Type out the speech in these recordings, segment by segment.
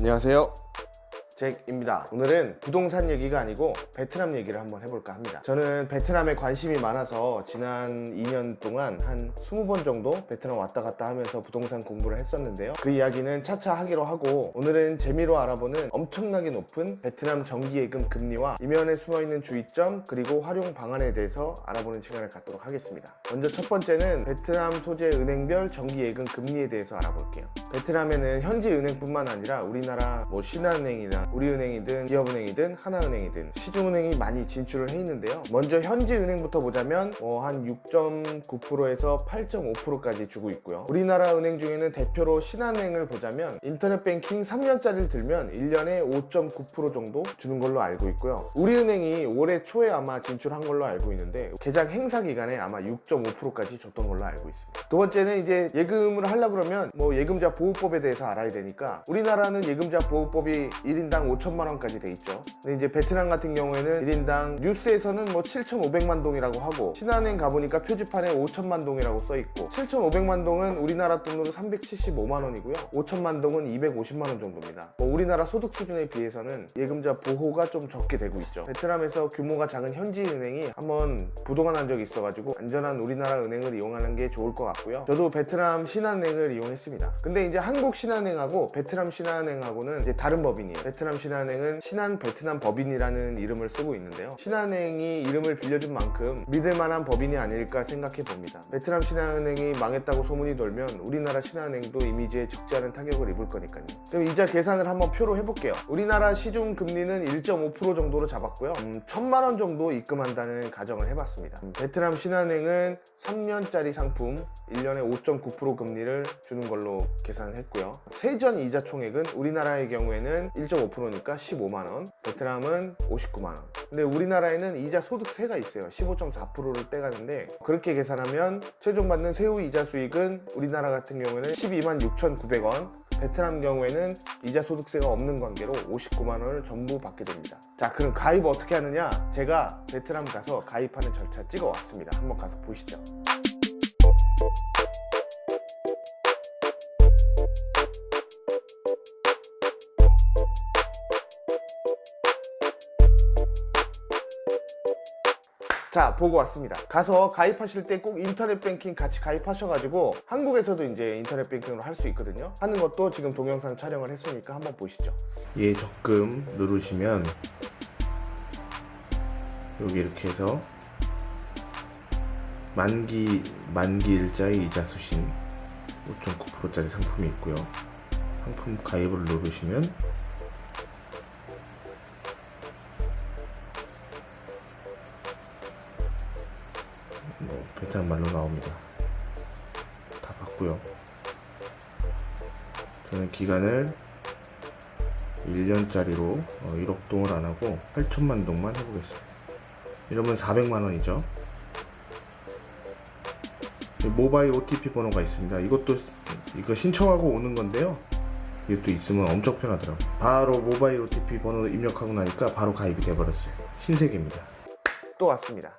안녕하세요, 잭입니다. 오늘은 부동산 얘기가 아니고 베트남 얘기를 한번 해볼까 합니다. 저는 베트남에 관심이 많아서 지난 2년 동안 한 20번 정도 베트남 왔다 갔다 하면서 부동산 공부를 했었는데요. 그 이야기는 차차 하기로 하고, 오늘은 재미로 알아보는 엄청나게 높은 베트남 정기예금 금리와 이면에 숨어있는 주의점 그리고 활용 방안에 대해서 알아보는 시간을 갖도록 하겠습니다. 먼저 첫 번째는 베트남 소재 은행별 정기예금 금리에 대해서 알아볼게요. 베트남에는 현지 은행뿐만 아니라 우리나라 신한은행이나 우리은행이든 기업은행이든 하나은행이든 시중은행이 많이 진출을 해 있는데요. 먼저 현지 은행부터 보자면 한 6.9%에서 8.5%까지 주고 있고요. 우리나라 은행 중에는 대표로 신한은행을 보자면 인터넷 뱅킹 3년짜리를 들면 1년에 5.9% 정도 주는 걸로 알고 있고요. 우리은행이 올해 초에 아마 진출한 걸로 알고 있는데 개장 행사 기간에 아마 6.5%까지 줬던 걸로 알고 있습니다. 두 번째는 이제 예금을 하려고 그러면 예금자 보호법에 대해서 알아야 되니까, 우리나라는 예금자 보호법이 1인당 5천만 원까지 돼 있죠. 근데 이제 베트남 같은 경우에는 1인당 뉴스에서는 7,500만 동이라고 하고, 신한은행 가보니까 표지판에 5천만 동이라고 써 있고, 7,500만 동은 우리나라 돈으로 375만 원이고요. 5천만 동은 250만 원 정도입니다. 우리나라 소득 수준에 비해서는 예금자 보호가 좀 적게 되고 있죠. 베트남에서 규모가 작은 현지 은행이 한번 부도가 난 적이 있어가지고 안전한 우리나라 은행을 이용하는 게 좋을 것 같고요. 저도 베트남 신한은행을 이용했습니다. 근데 이제 한국 신한은행하고 베트남 신한은행하고는 이제 다른 법인이에요. 베트남 신한은행은 신한 베트남 법인이라는 이름을 쓰고 있는데요. 신한은행이 이름을 빌려준 만큼 믿을 만한 법인이 아닐까 생각해 봅니다. 베트남 신한은행이 망했다고 소문이 돌면 우리나라 신한은행도 이미지에 적지 않은 타격을 입을 거니까요. 그럼 이자 계산을 한번 표로 해볼게요. 우리나라 시중 금리는 1.5% 정도로 잡았고요. 1,000만 원 정도 입금한다는 가정을 해봤습니다. 베트남 신한은행은 3년짜리 상품 1년에 5.9% 금리를 주는 걸로 계산을 했고요. 세전 이자 총액은 우리나라의 경우에는 1.5%니까 15만 원, 베트남은 59만 원. 근데 우리나라에는 이자 소득세가 있어요. 15.4%를 떼가는데, 그렇게 계산하면 최종 받는 세후 이자 수익은 우리나라 같은 경우에는 12만 6,900원, 베트남 경우에는 이자 소득세가 없는 관계로 59만 원을 전부 받게 됩니다. 자, 그럼 가입 어떻게 하느냐? 제가 베트남 가서 가입하는 절차 찍어 왔습니다. 한번 가서 보시죠. 자, 보고 왔습니다. 가서 가입하실 때 꼭 인터넷 뱅킹 같이 가입하셔가지고, 한국에서도 이제 인터넷 뱅킹으로 할 수 있거든요. 하는 것도 지금 동영상 촬영을 했으니까 한번 보시죠. 예, 적금 누르시면 여기 이렇게 해서 만기 일자의 이자 수신 5.9%짜리 상품이 있고요. 상품 가입을 누르시면 베트남 말로 나옵니다. 다 봤고요. 저는 기간을 1년짜리로 1억 동을 안 하고 8천만 동만 해보겠습니다. 이러면 400만 원이죠. 모바일 OTP 번호가 있습니다. 이거 신청하고 오는 건데요. 이것도 있으면 엄청 편하더라고요. 바로 모바일 OTP 번호 입력하고 나니까 바로 가입이 돼버렸어요. 신세계입니다. 또 왔습니다.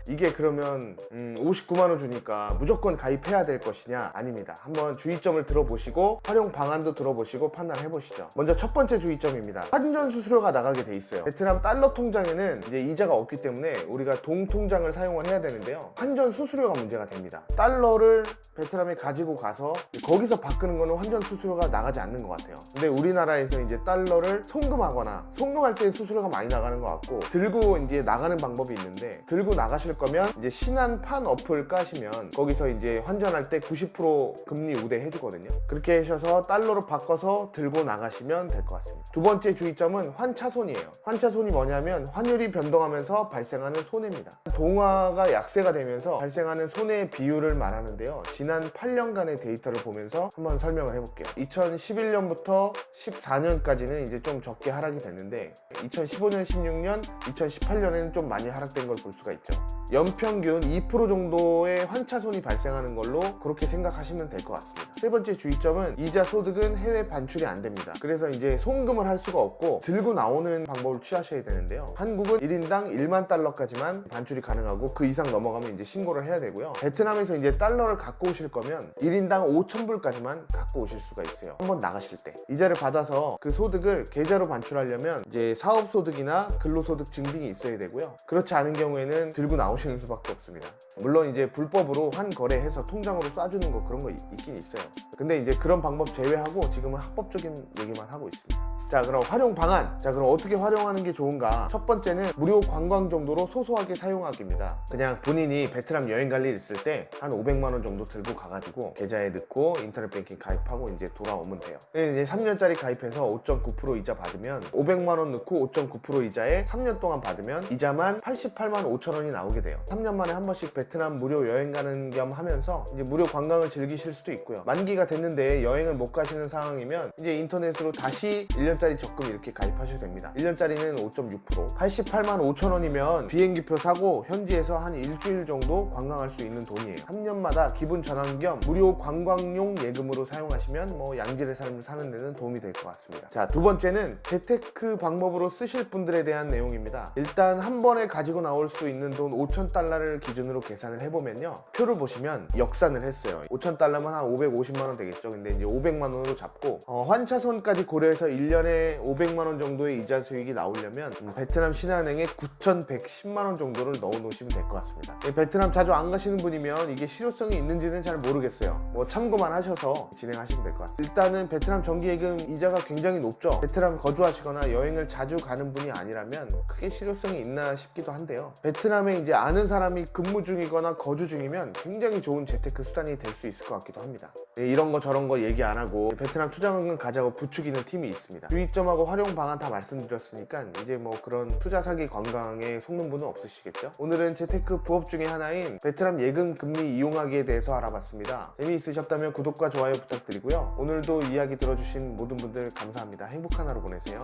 이게 그러면 59만 원 주니까 무조건 가입해야 될 것이냐? 아닙니다. 한번 주의점을 들어보시고 활용 방안도 들어보시고 판단해 보시죠. 먼저 첫 번째 주의점입니다. 환전 수수료가 나가게 돼 있어요. 베트남 달러 통장에는 이제 이자가 없기 때문에 우리가 동 통장을 사용을 해야 되는데요. 환전 수수료가 문제가 됩니다. 달러를 베트남에 가지고 가서 거기서 바꾸는 거는 환전 수수료가 나가지 않는 것 같아요. 근데 우리나라에서 이제 달러를 송금하거나, 송금할 때 수수료가 많이 나가는 것 같고, 들고 이제 나가는 방법이 있는데, 들고 나가실 거면 이제 신한판 어플 까시면 거기서 이제 환전할 때 90% 금리 우대 해주거든요. 그렇게 하셔서 달러로 바꿔서 들고 나가시면 될 것 같습니다. 두 번째 주의점은 환차손이에요. 환차손이 뭐냐면 환율이 변동하면서 발생하는 손해입니다. 동화가 약세가 되면서 발생하는 손해의 비율을 말하는데요. 지난 8년간의 데이터를 보면서 한번 설명을 해볼게요. 2011년부터 14년까지는 이제 좀 적게 하락이 됐는데, 2015년, 16년, 2018년에는 좀 많이 하락된 걸 볼 수가 있죠. 연평균 2% 정도의 환차손이 발생하는 걸로 그렇게 생각하시면 될 것 같습니다. 세 번째 주의점은 이자 소득은 해외 반출이 안 됩니다. 그래서 이제 송금을 할 수가 없고 들고 나오는 방법을 취하셔야 되는데요. 한국은 1인당 1만 달러까지만 반출이 가능하고 그 이상 넘어가면 이제 신고를 해야 되고요. 베트남에서 이제 달러를 갖고 오실 거면 1인당 5,000불까지만 갖고 오실 수가 있어요. 한번 나가실 때 이자를 받아서 그 소득을 계좌로 반출하려면 이제 사업소득이나 근로소득 증빙이 있어야 되고요. 그렇지 않은 경우에는 들고 나오시는 수밖에 없습니다. 물론 이제 불법으로 환거래해서 통장으로 쏴주는 거 그런 거 있긴 있어요. 근데 이제 그런 방법 제외하고 지금은 합법적인 얘기만 하고 있습니다. 자, 그럼 활용 방안. 자, 그럼 어떻게 활용하는 게 좋은가? 첫 번째는 무료 관광 정도로 소소하게 사용하기입니다. 그냥 본인이 베트남 여행 갈 일 있을 때 한 500만 원 정도 들고 가가지고 계좌에 넣고 인터넷 뱅킹 가입하고 이제 돌아오면 돼요. 이제 3년짜리 가입해서 5.9% 이자 받으면 500만 원 넣고 5.9% 이자에 3년 동안 받으면 이자만 88만 5천 원이 나오게 돼요. 3년 만에 한 번씩 베트남 무료 여행 가는 겸 하면서 이제 무료 관광을 즐기실 수도 있고요. 만기가 됐는데 여행을 못 가시는 상황이면 이제 인터넷으로 다시 1년짜리 적금 이렇게 가입하셔도 됩니다. 1년짜리는 5.6%, 88만 5천 원이면 비행기표 사고 현지에서 한 일주일 정도 관광할 수 있는 돈이에요. 3년마다 기분 전환 겸 무료 관광용 예금으로 사용하시면 뭐 양질의 삶을 사는 데는 도움이 될 것 같습니다. 자, 두 번째는 재테크 방법으로 쓰실 분들에 대한 내용입니다. 일단 한 번에 가지고 나올 수 있는 돈 5,000달러를 기준으로 계산을 해보면요. 표를 보시면 역산을 했어요. 5,000달러면 한 550만 원 되겠죠. 근데 이제 500만 원으로 잡고 환차손까지 고려해서 1년에 500만 원 정도의 이자 수익이 나오려면 베트남 신한은행에 9,110만 원 정도를 넣어 놓으시면 될 것 같습니다. 베트남 자주 안 가시는 분이면 이게 실효성이 있는지는 잘 모르겠어요. 뭐 참고만 하셔서 진행하시면 될 것 같습니다. 일단은 베트남 정기예금 이자가 굉장히 높죠. 베트남 거주하시거나 여행을 자주 가는 분이 아니라면 크게 실효성이 있나 싶기도 한데요. 베트남에 이제 아는 사람이 근무 중이거나 거주 중이면 굉장히 좋은 재테크 수단이 될 수 있을 것 같기도 합니다. 이런 거 저런 거 얘기 안 하고 베트남 투자금을 가자고 부추기는 팀이 있습니다. 주의점하고 활용 방안 다 말씀드렸으니까 이제 뭐 그런 투자 사기 관광에 속는 분은 없으시겠죠? 오늘은 재테크 부업 중에 하나인 베트남 예금 금리 이용하기에 대해서 알아봤습니다. 재미있으셨다면 구독과 좋아요 부탁드리고요. 오늘도 이야기 들어주신 모든 분들 감사합니다. 행복한 하루 보내세요.